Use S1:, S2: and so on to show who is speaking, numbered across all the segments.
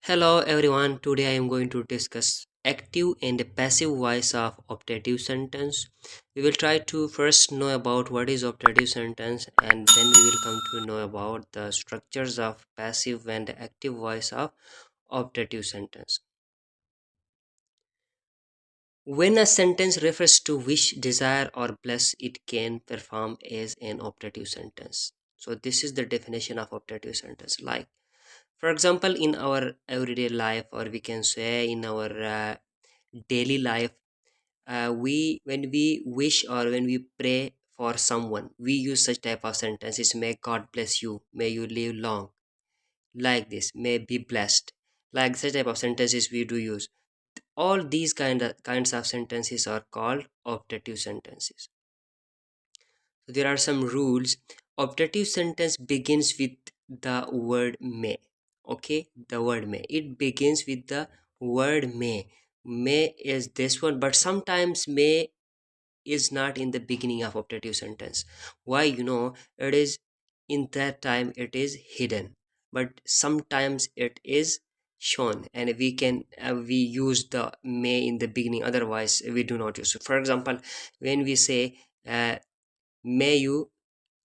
S1: Hello everyone, today I am going to discuss active and passive voice of optative sentence. We will try to first know about what is optative sentence and then we will come to know about the structures of passive and active voice of optative sentence. When a sentence refers to wish, desire or bless, it can perform as an optative sentence. So this is the definition of optative sentence. Like for example, in our everyday life, or we can say in our daily life, we when we wish or when we pray for someone, we use such type of sentences. May God bless you, may you live long, like this, may be blessed, like such type of sentences we do use. All these kinds of sentences are called optative sentences. So there are some rules. Optative sentence begins with the word may. Okay, the word may. It begins with the word may. May is this one, but sometimes may is not in the beginning of optative sentence. Why? It is in that time it is hidden, but sometimes it is shown, and we use the may in the beginning. Otherwise, we do not use it. For example, when we say may you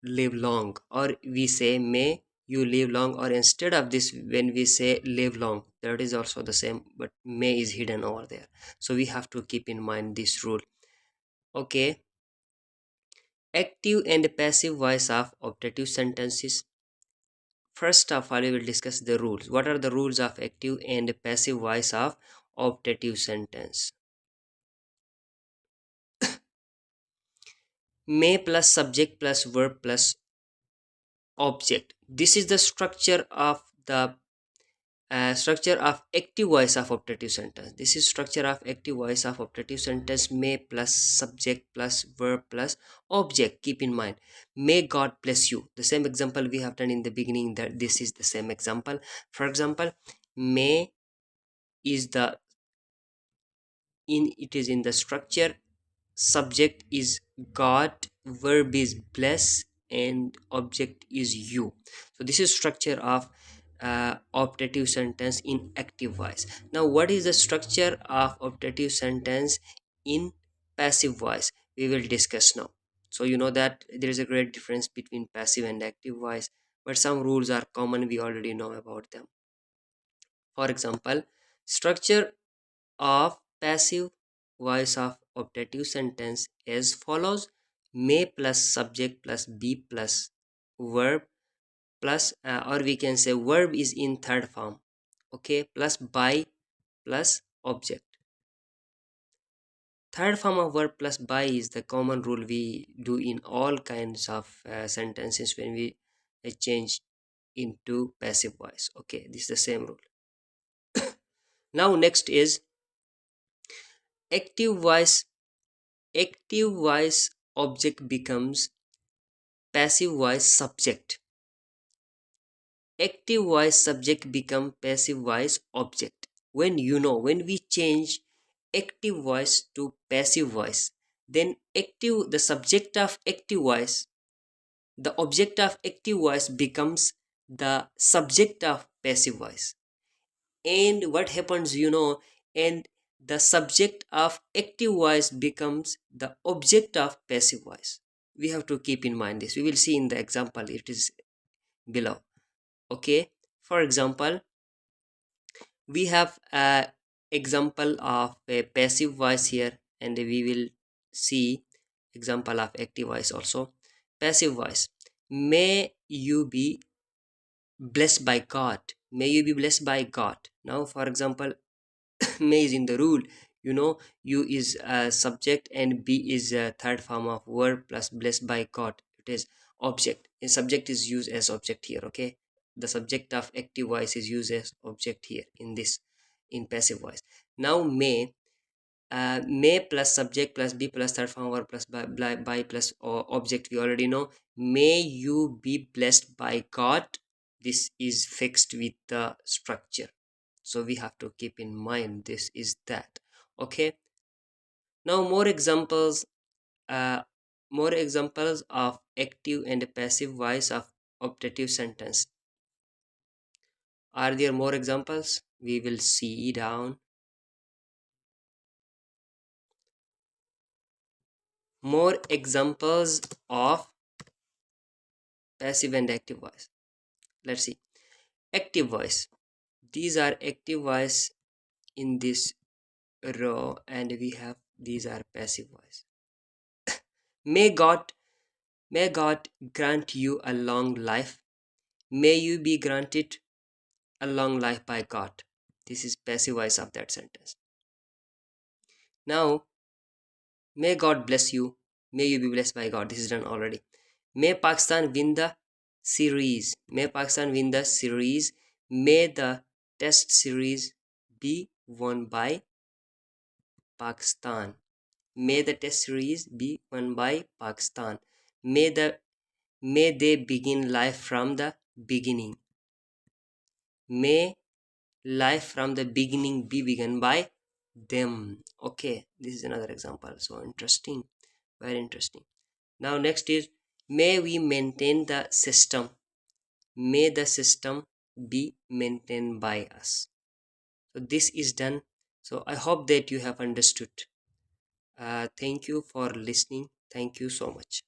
S1: live long, or we say may you live long, or instead of this when we say live long, that is also the same, but may is hidden over there. So we have to keep in mind this rule. Okay, active and passive voice of optative sentences. First of all, we will discuss the rules. What are the rules of active and passive voice of optative sentence? May plus subject plus verb plus object. This is the structure of active voice of optative sentence. This is structure of active voice of optative sentence. May plus subject plus verb plus object. Keep in mind, may God bless you. The same example we have done in the beginning, that this is the same example. For example, may is the in it is in the structure. Subject is God, verb is bless, and object is you. So this is structure of optative sentence in active voice. Now what is the structure of optative sentence in passive voice? We will discuss now. So you know that there is a great difference between passive and active voice, but some rules are common, we already know about them. For example, structure of passive voice of optative sentence as follows: may plus subject plus be plus verb plus or we can say verb is in third form, okay, plus by plus object. Third form of verb plus by is the common rule we do in all kinds of sentences when we change into passive voice. Okay, this is the same rule. Now next is active voice. Active voice object becomes passive voice subject. Active voice subject become passive voice object. When we change active voice to passive voice, then active the subject of active voice, the object of active voice becomes the subject of passive voice. And what happens, and the subject of active voice becomes the object of passive voice. We have to keep in mind this. We will see in the example, it is below. Okay, for example, we have a example of a passive voice here, and we will see example of active voice also. Passive voice: may you be blessed by God, may you be blessed by God. Now for example, may is in the rule. You is a subject and be is a third form of verb plus blessed by God, it is object, and subject is used as object here. Okay, the subject of active voice is used as object here in this, in passive voice. Now may plus subject plus be plus third form verb plus by plus object, we already know. May you be blessed by God, this is fixed with the structure, so we have to keep in mind this is that. Okay, now uh, more examples of active and passive voice of optative sentence Are there more examples? We will see down. More examples of passive and active voice. Let's see. Active voice. These are active voice in this row, and we have these are passive voice. May God, may God grant you a long life. May you be granted a long life by God. This is passive voice of that sentence. Now, may God bless you. May you be blessed by God. This is done already. May Pakistan win the series. May Pakistan win the series. May the test series be won by Pakistan. May the test series be won by Pakistan. May they begin life from the beginning. May life from the beginning be begun by them. Okay, this is another example. So interesting, very interesting. Now next is, may we maintain the system. May the system be maintained by us. So this is done. So I hope that you have understood. Thank you for listening. Thank you so much.